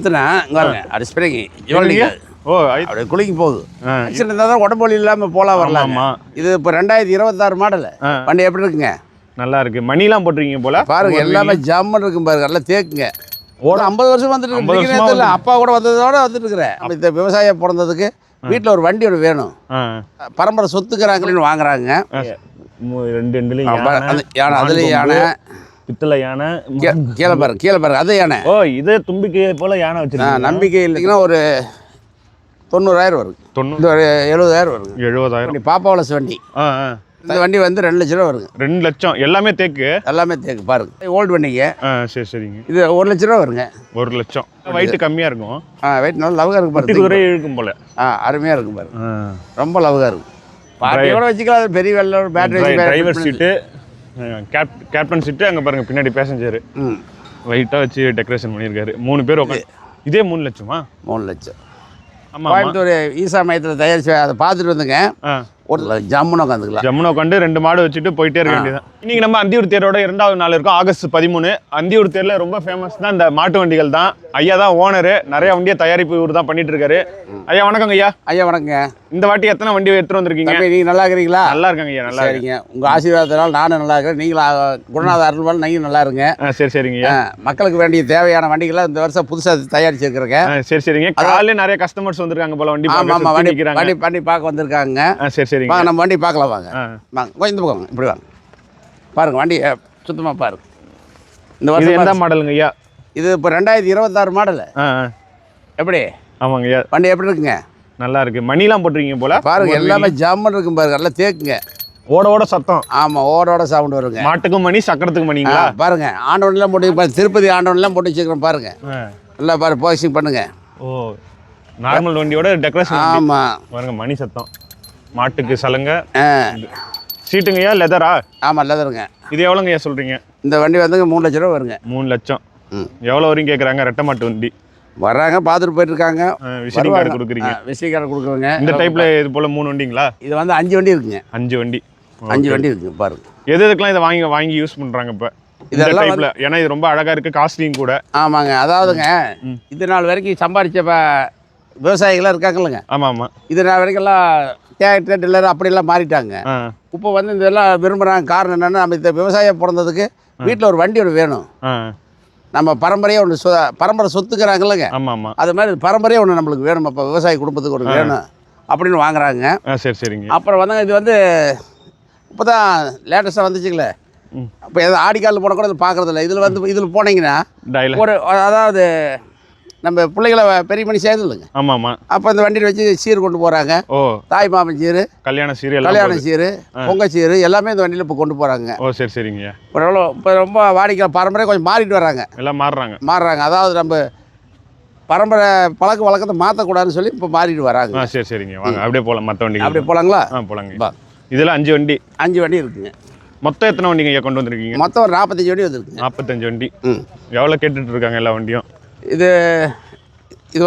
அமுத்துனா இங்கே பாருங்க அது ஸ்ப்ரிங் ஜோலிங்க ஓ அப்படியே குளிக்க போகுது ஆக்சிடென்ட் இருந்தால் தான் உடம்பு வலி இல்லாமல் போகலாம் வரலாம். இது இப்போ 2026 மாடல் வண்டி எப்படி இருக்குங்க? நல்லா இருக்கு. மணிலாம் போட்டிருக்கீங்க போல பாருங்க எல்லாமே ஜம்மன் இருக்கும் பாருங்க. நல்லா தேக்குங்க. ஓட 50 வருஷம் வந்துட்டு இருக்கு. அப்பா கூட வந்ததோட வந்துட்டு இருக்கிறேன். இந்த விவசாயம் பிறந்ததுக்கு வீட்டில் ஒரு வண்டி ஒன்று வேணும். பரம்பரை சொத்துக்கிறாங்கன்னு வாங்குறாங்க. யானை அதுலேயும் யானை பித்தளை யானை கீழே பாருங்க அது யானை. ஓ இது தும்பிக்கை போல யானை வச்சிருக்கேன். நம்பிக்கை இல்லைங்கன்னா ஒரு 90,000 வருது. 70,000 வருது. 70,000 பாப்பாவளஸ் வண்டி. இந்த வண்டி வந்து 2 லட்ச ரூபா வருங்க. 2 லட்சம் எல்லாமே தேக்கு. எல்லாமே தேக்கு பாருங்க. ஓல்டு வண்டிங்க. சரி சரிங்க. இது 1 லட்ச ரூபா வருங்க. 1 லட்சம். வெயிட் கம்மியா இருக்கும். வெயிட் நல்லா லவ்கா இருக்கு பாருங்க. குதிரை இழுக்கும் போல. அருமையா இருக்கும் பாருங்க. ரொம்ப லவ்கா இருக்கும். பாட்டியோட வச்சுக்கலாம். பெரிய வெள்ள பேட்டரி டிரைவர் சீட்டு கேப்டன் சீட்டு அங்க பாருங்க பின்னாடி பேசஞ்சர். வெயிட்டா வச்சு டெக்கரேஷன் பண்ணியிருக்காரு. 3 பேர் உட்காந்து. இதே 3 லட்சமா? 3 லட்சம். கோயம்புத்தூர் ஈசா மையத்தில் தயாரிச்சு அதை பார்த்துட்டு வந்துங்க. ஒரு ஜம்முனை உட்காந்துக்கலாம். ஜம்முனை உட்காந்து 2 மாடு வச்சுட்டு போயிட்டே இருக்க வேண்டியதான். இன்னைக்கு நம்ம அந்தியூர் தேரோட 2வது நாள் இருக்கும். ஆகஸ்ட் 13. அந்தியூர் தேர்ல ரொம்ப ஃபேமஸ் தான் இந்த மாட்டு வண்டிகள் தான். ஐயா தான் ஓனரு. நிறைய வண்டியை தயாரிப்பு இவர் தான் பண்ணிட்டு இருக்காரு. ஐயா வணக்கங்க ஐயா. ஐயா வணக்கங்க. இந்த வாட்டி எத்தனை வண்டி எடுத்துட்டு வந்திருக்கீங்க? நீங்க நல்லா இருக்கிறீங்களா? நல்லா இருக்காங்க ஐயா. நல்லா இருக்கீங்க. உங்க ஆசீர்வாதத்தினால நானும் நல்லா இருக்கேன். நீங்களும் குருநாத அருள்வாள் நீங்களும் நல்லா இருங்க. சரி சரிங்க. மக்களுக்கு வேண்டிய தேவையான வண்டிகளை இந்த வருஷம் புதுசாக தயாரிச்சிருக்கிறேங்க. சரி சரிங்க. காலையில நிறைய கஸ்டமர்ஸ் வந்திருக்காங்க போல வண்டி. ஆமா வண்டி பார்க்க வந்திருக்காங்க. சரி சரிங்க. வாங்க நம்ம வண்டி பார்க்கலாம். வாங்க வாங்க இந்த பக்கம் இப்படி வாங்க. பாருங்க வண்டி சுத்தமாக பாருங்க. இந்த வருஷம் எந்த மாடலுங்க ஐயா? இது இப்போ 2026 மாடல். எப்படி? ஆமாங்க ஐயா. வண்டி எப்படி இருக்குங்க? நல்லா இருக்கு. மணிலாம் போட்டிருக்கீங்க போல. பாருங்க எல்லாமே ஜம்மன் இருக்கும் பாருங்க. நல்லா தேக்குங்க. ஓட சத்தம். ஆமா ஓட சவுண்ட் வருங்க. மாட்டுக்கும் மணி சக்கரத்துக்கு மணிங்களா? பாருங்க ஆண்டவன்லாம் போட்டு திருப்பதி ஆண்டவன்லாம் போட்டு வச்சுக்கிறோம் பாருங்க. நல்லா பாரு போக்சிங் பண்ணுங்க. ஓ நார்மல் வண்டியோட டெக்கரேஷன். ஆமா பாருங்க மணி சத்தம். மாட்டுக்கு சலங்க. சீட்டுங்கய்யா லெதரா? ஆமா லெதருங்க. இது எவ்வளோங்கய்யா சொல்றீங்க? இந்த வண்டி வந்து 3 லட்ச ரூபா வருங்க. 3 லட்சம். எவ்வளோ வரையும் கேட்குறாங்க? ரெட்டை மாட்டு வண்டி வர்றாங்க பார்த்துட்டு போயிட்டு இருக்காங்க. விசிட்டிங் கார்டு கொடுக்குறீங்க? விசிட்டிங் கார்டு கொடுக்குறோங்க. இந்த டைப்ல இது போல 3 வண்டிங்களா? இது வந்து 5 வண்டி இருக்குங்க. 5 வண்டி இருக்குங்க பாருங்க. எதுக்கெல்லாம் இதை வாங்கி யூஸ் பண்றாங்க இப்போ இதெல்லாம் டைப்ல? ஏன்னா இது ரொம்ப அழகா இருக்கு, காஸ்ட்லியும் கூட. ஆமாங்க. அதாவதுங்க இது நாள் வரைக்கும் சம்பாதிச்ச விவசாயிகளாம் இருக்காங்கல்லங்க. ஆமா ஆமா. இது நாள் வரைக்கும் எல்லாம் டிராக்டர் டில்லர் அப்படிலாம் மாறிட்டாங்க. இப்போ வந்து இதெல்லாம் விரும்புகிறாங்க. காரணம் என்னென்னா நம்ம இந்த விவசாயம் பிறந்ததுக்கு வீட்டில் ஒரு வண்டி ஒன்று வேணும். நம்ம பரம்பரையாக ஒன்று பரம்பரை சொத்துக்கிறாங்கல்லங்க. ஆமாம் ஆமாம். அது மாதிரி பரம்பரையாக ஒன்று நம்மளுக்கு வேணும். அப்போ விவசாய குடும்பத்துக்கு ஒன்று வேணும் அப்படின்னு வாங்குறாங்க. சரி சரிங்க. அப்புறம் வந்து இது வந்து இப்போ தான் லேட்டஸ்ட்டாக வந்துச்சுங்களே. இப்போ எதாவது ஆடிக்காலில் போனால் கூட இதில் பார்க்குறதில்ல. இதில் போனீங்கன்னா ஒரு அதாவது நம்ம பிள்ளைகளை பெரிய மணி சேர்ந்து இல்லைங்க. ஆமாம் ஆமாம். அப்போ இந்த வண்டியில் வச்சு சீர் கொண்டு போகிறாங்க. ஓ தாய் மாமன் சீர், கல்யாண சீர், பொங்கல் சீர் எல்லாமே இந்த வண்டியில் இப்போ கொண்டு போகிறாங்க. ஓ சரி சரிங்க. இப்போ ரொம்ப வாடிக்கை பரம்பரை கொஞ்சம் மாறிட்டு வராங்க. எல்லாம் மாறுறாங்க. அதாவது நம்ம பரம்பரை பழக்க வழக்கத்தை மாற்றக்கூடாதுன்னு சொல்லி இப்போ மாறிட்டு வராங்க. சரி சரிங்க. வாங்க அப்படியே போகலாம். மற்ற வண்டி அப்படியே போகலாங்களா? போகலாங்க. இதில் 5 வண்டி இருக்குங்க. மொத்தம் எத்தனை வண்டிங்க கொண்டு வந்திருக்கீங்க? மொத்தம் ஒரு 45 வண்டி வந்துருக்கு. 45 வண்டி. எவ்வளோ கேட்டுட்டு இருக்காங்க எல்லா வண்டியும்? இது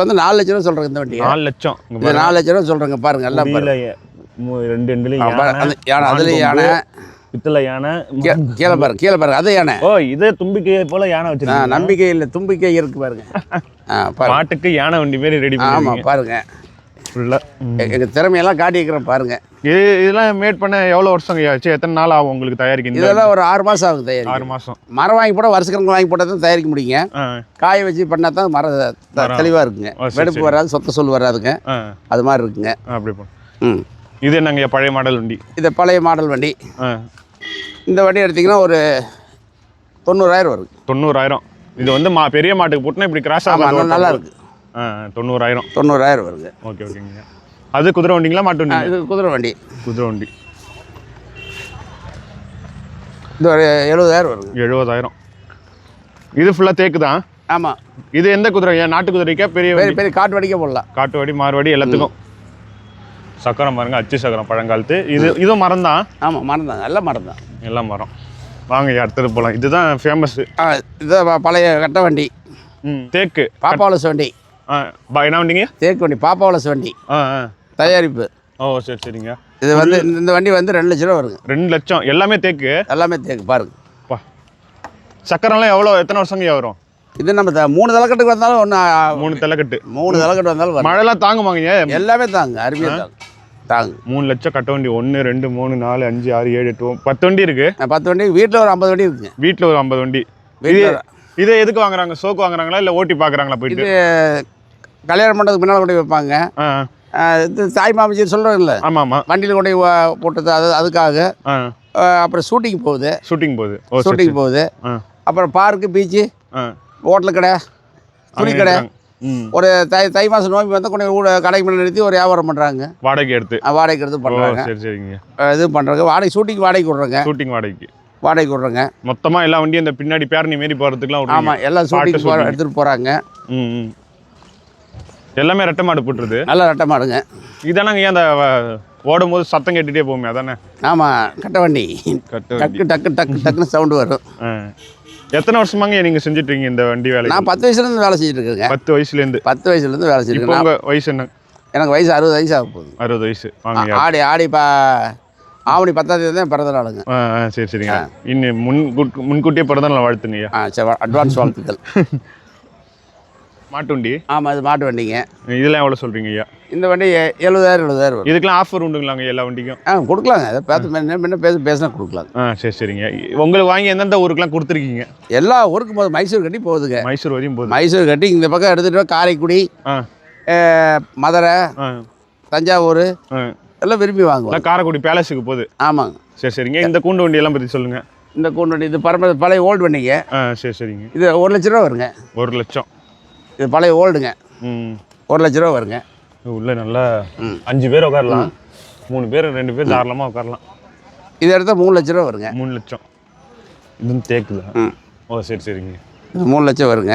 வந்து 4 லட்ச ரூபா சொல்கிறேங்க. இந்த வண்டி 4 லட்சம். இது 4 லட்ச ரூபா சொல்கிறேங்க பாருங்க. எல்லாம் யானை அதுலேயும் யானை பித்தளை யானை கீழே பாருங்க அது யானை. ஓ இது தும்பிக்கை போல யானை வச்சிருக்கேன். நம்பிக்கை இல்லை தும்பிக்கை இருக்கு பாருங்க. மாட்டுக்கு யானை வண்டி மாரி ரெடி பண்ணி. ஆமாம் பாருங்க ஃபுல்லாக எங்கள் திறமையெல்லாம் காட்டி வைக்கிறேன் பாருங்க. இதெல்லாம் மேட் பண்ண எவ்வளோ வருஷம் ஆச்சு? எத்தனை நாள் ஆகும் உங்களுக்கு தயாரிக்கணும்? இதெல்லாம் ஒரு 6 மாதம் ஆகும் தயாரிக்க. 6 மாதம். மரம் வாங்கி போட்டால் வருஷக்கணக்கு வாங்கி போட்டால் தான் தயாரிக்க முடியுங்க. காய வச்சு பண்ணால் தான் மரம் தெளிவாக இருக்குங்க. வெடுப்பு வராது, சொத்த சொல் வராதுங்க. அது மாதிரி இருக்குங்க. அப்படி இது என்னங்க பழைய மாடல் வண்டி? இது பழைய மாடல் வண்டி. இந்த வண்டி எடுத்திங்கன்னா ஒரு 90,000 வருது. 90,000. இது வந்து பெரிய மாட்டுக்கு போட்டுனா இப்படி கிராஸ் ஆகும். நல்லா இருக்கு. 90,000 வருது. ஓகே ஓகேங்க. அது குதிரை வண்டிங்களா மாட்டு வண்டி? இது குதிரை வண்டி. இது ஒரு 70,000 வருது. 70,000. இது ஃபுல்லாக தேக்கு தான். ஆமாம். இது எந்த குதிரை? நாட்டு குதிரைக்கா பெரிய காட்டு வண்டிக்கே போடலாம். காட்டு வண்டி மாறுவடி எல்லாத்துக்கும். சக்கரம் பாருங்க, அச்சு சக்கரம் பழங்காலத்து. இதுவும் மரம் தான். ஆமாம் மரம் தான். எல்லாம் மரம் தான். எல்லாம் மரம். வாங்க அடுத்தது போகலாம். இதுதான் ஃபேமஸ். இதுதான் பழைய கட்ட வண்டி. தேக்கு பாப்பாவளஸ் வண்டி. என்ன வண்டிங்க? தேக்கு வண்டி பாப்பாவளஸ் வண்டி தயாரிப்பு. ஓ சரி சரிங்க. இது வந்து இந்த வண்டி வந்து 2 லட்ச ரூபா வருங்க. 2 லட்சம். எல்லாமே தேக்கு பாருங்க. சக்கரம்லாம் எவ்வளோ எத்தனை வருஷங்க வரும்? இது நம்ம 3 தலைக்கட்டுக்கு வந்தாலும் ஒன்று 3 தலைக்கட்டு 3 தலைக்கட்டு வந்தாலும் வரும். மழைலாம் தாங்குமாங்க? எல்லாமே தாங்க, அருமையாக தாங்க. 3 லட்சம் கட்ட வண்டி 1 2 3 4 5 6 7 8 10 வண்டி இருக்கு. 10 வண்டி வீட்டில் ஒரு 50 வண்டி இருக்குங்க. வீட்டில் ஒரு 50 வண்டி. இது எதுக்கு வாங்குறாங்க? சோக்கு வாங்குறாங்களா இல்லை ஓட்டி பார்க்குறாங்களா போயிட்டு? இது கல்யாணம் பண்ணுறதுக்கு முன்னால் கொண்டு போய் வைப்பாங்க. இது தாய் மாமச்சி சொல்கிறோம்ல. ஆமாம் ஆமாம். வண்டியில் கொண்டு போய் போட்டது அதுக்காக. அப்புறம் ஷூட்டிங் போகுது. ஷூட்டிங் போகுது. அப்புறம் பார்க்கு, பீச்சு, ஹோட்டல் கடை, துணி கடை. ஒரு தை மாதம் நோம்பி வந்தால் கொஞ்சம் கடைக்கு மேலே நிறுத்தி ஒரு வியாபாரம் பண்ணுறாங்க. வாடகை எடுத்து பண்ணுறாங்க. சரி சரிங்க. இது பண்ணுறாங்க. ஷூட்டிங் வாடகைக்கு விட்றாங்க. வாடகைக்கு விட்றாங்க. மொத்தமாக எல்லா வண்டியும் இந்த பின்னாடி பேரணி மாரி போகிறதுக்குலாம். ஆமாம், எல்லாம் ஷூட்டிங் எடுத்துகிட்டு போகிறாங்க. எல்லாமே ரெட்டை மாடு போட்டுருது. நல்லா ரெட்டை மாடுங்க. இதானாங்க ஏன் அந்த ஓடும் போது சத்தம் கேட்டுகிட்டே போகுமே அதானே? ஆமாம், கட்ட வண்டி. டக்கு டக்கு டக்கு டக்குன்னு சவுண்டு வரும். எத்தனை வருஷமாங்க நீங்கள் செஞ்சுட்ருக்கீங்க இந்த வண்டி வேலை? நான் 10 வயசுலேருந்து வேலை செஞ்சுட்டு இருக்கேங்க. 10 வயசுலேருந்து வேலை செஞ்சுட்டு. உங்கள் வயசு என்ன? எனக்கு வயசு 60 வயசு ஆக போகுது. 60 வயசு. வாங்க. ஆடி ஆவணி 10ஆம் தேதி தான் பிறந்த நாளுங்க. சரி சரிங்க. இன்னும் முன்கூட்டியே பிறந்த நாள் வாழ்த்துங்கய்யா. சரி, அட்வான்ஸ் வாழ்த்துக்கள். மாட்டு வண்டி? ஆமாம், இது மாட்டு வண்டிங்க. இதெல்லாம் எவ்வளோ சொல்கிறீங்க ஐயா? இந்த வண்டி 70,000 வரும். இதுக்கெல்லாம் ஆஃபர் உண்டுங்களாங்க எல்லா வண்டிக்கும்? கொடுக்கலாங்க. அதை பார்த்து பேசினா கொடுக்கலாம். சரி சரிங்க. உங்களுக்கு வாங்கி எந்தெந்த ஊருக்குலாம் கொடுத்துருக்கீங்க? எல்லா ஊருக்கும் போகுது. மைசூர் கட்டி போகுதுங்க. மைசூர் வரையும் போகுது. மைசூர் கட்டி இந்த பக்கம் எடுத்துகிட்டு காரைக்குடி, மதுரை, தஞ்சாவூர் எல்லாம் விரும்பி வாங்குவோம். காரைக்குடி பேலஸுக்கு போகுது. ஆமாங்க. சரி சரிங்க. இந்த கூண்டு வண்டியெல்லாம் பற்றி சொல்லுங்கள். இந்த கூண்டு வண்டி இது பழைய ஓல்டு வண்டிங்க. சரி சரிங்க. இது 1 லட்ச ரூபா வருங்க. 1 லட்சம். இது பழைய ஓல்டுங்க. 1 லட்ச ரூபா வருங்க. உள்ள நல்லா 5 பேர் உட்காரலாம். 3 பேர் 2 பேர் தாராளமாக உட்காரலாம். இது எடுத்தால் 3 லட்ச ரூபா வருங்க. 3 லட்சம். இது தேக்குதா? ஓ சரி சரிங்க. இது 3 லட்சம் வருங்க.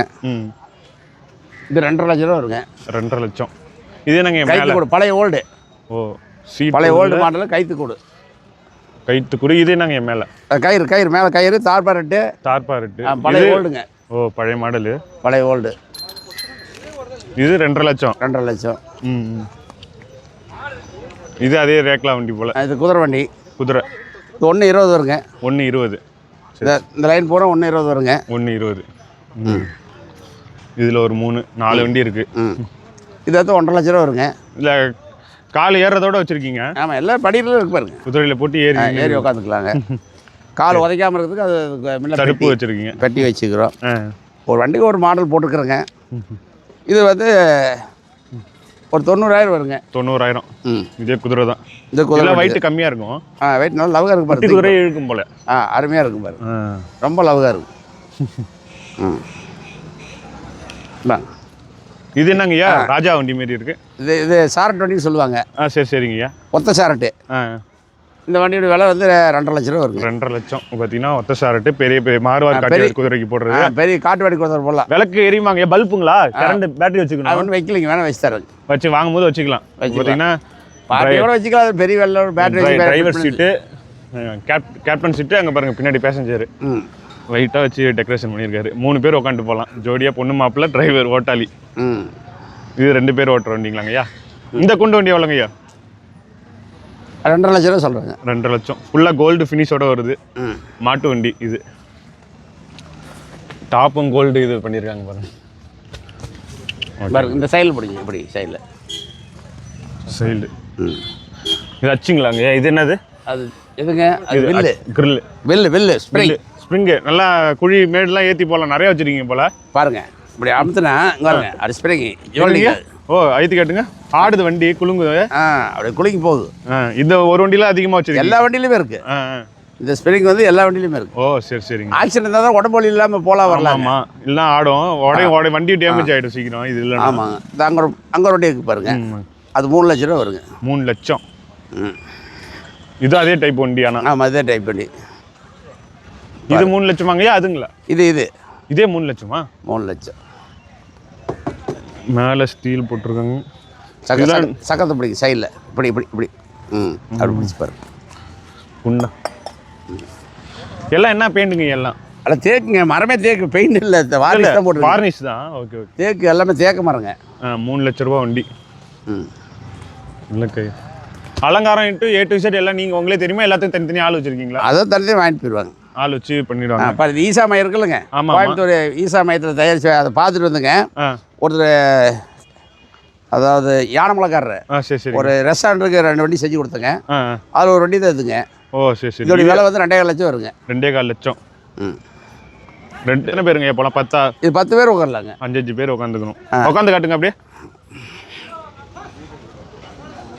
இது 2.5 லட்ச ரூபா வருங்க. 2.5 லட்சம். இது என்னங்க மேலே? பழைய ஓல்டு. ஓ சீட். பழைய ஓல்டு மாடலில் கைத்துக்கூடு. இது என்னங்க மேலே? கயிறு மேலே கயிறு, தார்பாரெட்டு. பழைய ஓல்டுங்க. ஓ பழைய மாடலு, பழைய ஓல்டு. இது 2.5 லட்சம். 2.5 லட்சம். இது அதே ரேக்லா வண்டி போல். இது குதிரை வண்டி. குதிரை. இது 1.20 வருங்க. 1.20. இந்த லைன் பூரா 1.20 வருங்க. 1.20. இதில் ஒரு 4 வண்டி இருக்குது. இது வந்து 1.5 லட்ச ரூபா வருங்க. இல்லை கால் ஏறுறதோட வச்சுருக்கீங்க? ஆமாம், எல்லாம் படியில் இருக்கு பாருங்க. குதிரையில் போட்டு ஏறி உட்காந்துக்கலாங்க. கால் உதைக்காமல் இருக்கிறதுக்கு அது தடுப்பு வச்சுருக்கீங்க. பெட்டி வச்சுக்கிறோம். ஒரு வண்டிக்கு ஒரு மாடல் போட்டுருக்குறேங்க. இது வந்து ஒரு 90,000 வருங்க. 90,000. இதே குதிரை தான். இந்த குதிரை வெயிட் கம்மியாக இருக்கும். வெயிட் நல்லா லவ்காக இருக்கும் பாருங்க. குதிரை இழுக்கும் போல. அருமையாக இருக்கும் பாருங்க. ரொம்ப லவ்காக இருக்கும். இது என்னங்கய்யா? ராஜா வண்டி மாரி இருக்கு. இது சாரட் வண்டின்னு சொல்லுவாங்க. சரி சரிங்கய்யா. ஒத்த சாரட்டு. இந்த வண்டியோட விலை வந்து 2.5 லட்ச ரூபா வருங்க. 2.5 லட்சம் பார்த்தீங்கன்னா ஒத்த சாரட்டு. பெரிய மார்வாடி காட்டு குதிரைக்கு போடுறது. பெரிய காட்டுவாடி குதிரை போடலாம். விளக்கு எரியுமாங்க? பல்புங்களா? கரண்ட் பேட்டரி வச்சுக்கணும்? ஒன்றும் வைக்கலைங்க, வேணா வச்சு தரேன். வச்சு வாங்கும்போது வச்சுக்கலாம். பார்த்தீங்கன்னா பாட்டியோட வச்சுக்கலாம். பெரிய வெள்ள பேட்டரி. டிரைவர் சீட்டு, கேப்டன் சீட்டு, அங்கே பாருங்க பின்னாடி பேசஞ்சர். வெயிட்டாக வச்சு டெக்கரேஷன் பண்ணியிருக்காரு. 3 பேர் உட்காந்து போகலாம். ஜோடியாக பொண்ணு மாப்பிள்ள, டிரைவர், ஓட்டாளி. இது 2 பேர் ஓட்டுற வண்டிங்களாங்கய்யா. இந்த குண்டு வண்டி எவ்வளோங்கய்யா? 2.5 லட்ச ரூபா சொல்கிறேங்க. 2.5 லட்சம். ஃபுல்லாக கோல்டு ஃபினிஷோட வருது. மாட்டு வண்டி இது. டாப்பும் கோல்டு இது பண்ணியிருக்காங்க பாருங்க. இந்த சைடில் பிடிங்க. இப்படி சைடில் இது அச்சுங்களாங்க. இது என்னது? அது எதுங்க? அது வில்லு. கிரில்லு. வில்லு ஸ்ப்ரிங்கு. நல்லா குழி மேடெலாம் ஏற்றி போகலாம். நிறையா வச்சுருக்கீங்க போல். பாருங்க, இப்படி அமுத்துனா பாருங்க, அது ஸ்ப்ரிங்கு. ஓ ஐத்து கேட்டுங்க. ஆடுது வண்டி, குலுங்குது. அப்படியே குலுங்கி போகுது. இந்த ஒரு வண்டியில் அதிகமாக வச்சுருக்கீங்க? எல்லா வண்டியிலுமே இருக்குது. இந்த ஸ்ப்ரிங் வந்து எல்லா வண்டியிலுமே இருக்குது. ஓ சரி சரிங்க. ஆக்சிடென்ட் இருந்தால் தான் உடம்பு வலி இல்லாமல் போகலாம் வரலாம். ஆமாம், இல்லை ஆடும். வண்டி டேமேஜ் ஆகிடும் சீக்கிரம். இது இல்லை. ஆமாங்க. இது அங்கே வண்டி இருக்குது பாருங்க. அது 3 லட்ச ரூபா வருங்க. 3 லட்சம். இது அதே டைப் வண்டி? ஆனால் ஆமாம், அதே டைப் வண்டி. இது 3 லட்சமாங்கய்யா? அதுங்களா? இதே 3 லட்சமா? 3 லட்சம். மேலே ஸ்டீல் போட்டிருக்காங்க. சக்கரத்தை பிடிக்கும் சைடில். இப்படி அப்படி பிடிச்சி பாருங்க. உண்டா எல்லாம் என்ன பெயிண்ட்டுங்க? எல்லாம் அதில் தேக்குங்க. மரமே தேக்கு, பெயிண்ட் இல்லை. வார்னிஷ் தான் போட்டு. வார்னிஷ் தான். ஓகே. தேக்கு எல்லாமே தேக்க மரங்க. 3 லட்ச ரூபா வண்டி. இல்லை அலங்காரம் A to Z எல்லாம் நீங்கள் உங்களே தெரியுமா? எல்லாத்தையும் தனித்தனி ஆள் வச்சுருக்கீங்களா? அதான் தனித்தனி வாங்கிட்டு போயிடுவாங்க. ஆள் வச்சு பண்ணிடுவாங்க. இப்போ இது ஈசா மையம் இருக்குல்லங்க, கோயம்புத்தூர் ஈசா மையத்தில் தயாரிச்சு அதை பார்த்துட்டு வந்துங்க. ஒருத்தர் அதாவது யானமலைக்காரர் சரி சரி ஒரு ரெஸ்டாரண்ட்டுக்கு 2 வண்டி செஞ்சு கொடுத்தங்க. அதில் ஒரு வண்டி தான் இதுங்க. ஓ சரி சரி. இதோட விலை வந்து 2.25 லட்சம் வருங்க. 2.25 லட்சம். எத்தனை பேருங்க போகலாம்? 10 இது 10 பேர் உட்காரலாங்க. 5 பேர் உட்காந்துக்கணும். உட்காந்து காட்டுங்க அப்படியே.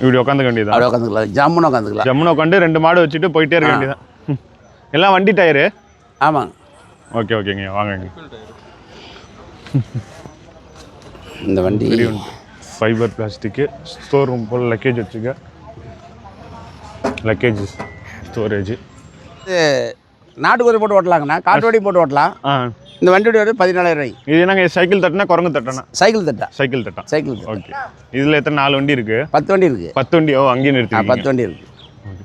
இப்படி உட்காந்துக்க வேண்டியதான். அப்படி உட்காந்துக்கலாம், ஜம்முன்னு உட்காந்துக்கலாம். ஜம்முன்னு உட்காந்து 2 மாடு வச்சுட்டு போயிட்டே இருக்க வேண்டியதான். எல்லாம் வண்டி டயரு? ஆமாங்க. ஓகே ஓகேங்க, வாங்க. இந்த வண்டி ஃபைபர் பிளாஸ்டிக்கு, ஸ்டோர் ரூம் போல் லக்கேஜ் வச்சுக்க, லக்கேஜ் ஸ்டோரேஜ். இது நாட்டுக்கோழி போட்டு ஓட்டலாங்கண்ணா, காட்டு வண்டி போட்டு ஓட்டலாம். இந்த வண்டியோட வந்து 14,000. இது என்னங்க சைக்கிள் தட்டினா குரங்கு தட்டனா? சைக்கிள் தட்டா. சைக்கிள் தட்டா. சைக்கிள். ஓகே. இதில் எத்தனை 4 வண்டி இருக்குது? 10 வண்டி இருக்குது. 10 வண்டி. ஓ அங்கேயும் நிறுத்தி. 10 வண்டி இருக்குது.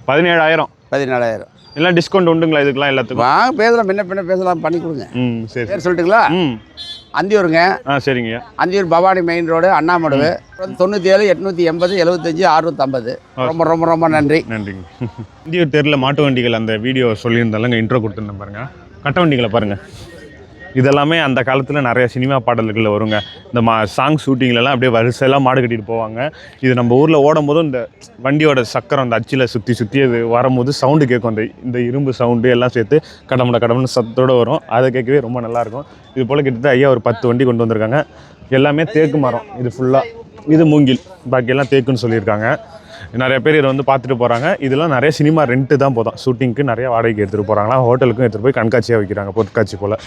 17,000. 14,000. எல்லாம் டிஸ்கவுண்ட் உண்டுங்களா இதுக்கெல்லாம் எல்லாத்துக்கும்? வாங்க பேசலாம், பின்ன பேசலாம், பண்ணி கொடுங்க. சரி பேர் சொல்லிட்டுங்களா? அந்தியூருங்க. சரிங்க. Anthiyur Bhavani main road, Annamaduvu. 97 880 75 650. ரொம்ப ரொம்ப ரொம்ப நன்றிங்க. அந்தியூர் தெருவில் மாட்டு வண்டிகள் அந்த வீடியோ சொல்லியிருந்தாலும் இன்ட்ரோ கொடுத்துருந்தேன் பாருங்கள். கட்ட வண்டிகளை பாருங்கள். இதெல்லாமே அந்த காலத்தில் நிறைய சினிமா பாடல்களில் வருங்க. இந்த சாங் ஷூட்டிங்லலாம் அப்படியே வரிசையெல்லாம் மாடு கட்டிட்டு போவாங்க. இது நம்ம ஊரில் ஓடும் போதும் இந்த வண்டியோட சக்கரம் அந்த அச்சில் சுற்றி அது வரும்போது சவுண்டு கேட்கும். இந்த இரும்பு சவுண்டு எல்லாம் சேர்த்து கடமுன்னு சத்தோடு வரும். அதை கேட்கவே ரொம்ப நல்லாயிருக்கும். இது போல் கிட்டத்தட்ட ஐயா ஒரு 10 வண்டி கொண்டு வந்திருக்காங்க. எல்லாமே தேக்கு மரம். இது ஃபுல்லாக இது மூங்கில், பாக்கியெல்லாம் தேக்குன்னு சொல்லியிருக்காங்க. நிறைய பேர் இதை வந்து பார்த்துட்டு போகிறாங்க. இதெல்லாம் நிறைய சினிமா ரெண்ட்டு தான் போதும். ஷூட்டிங்க்கு நிறைய வாடகைக்கு எடுத்துகிட்டு போகிறாங்களா, ஹோட்டலுக்கும் எடுத்துகிட்டு போய் கண்காட்சியாக வைக்கிறாங்க, பொருட்காட்சி போல்.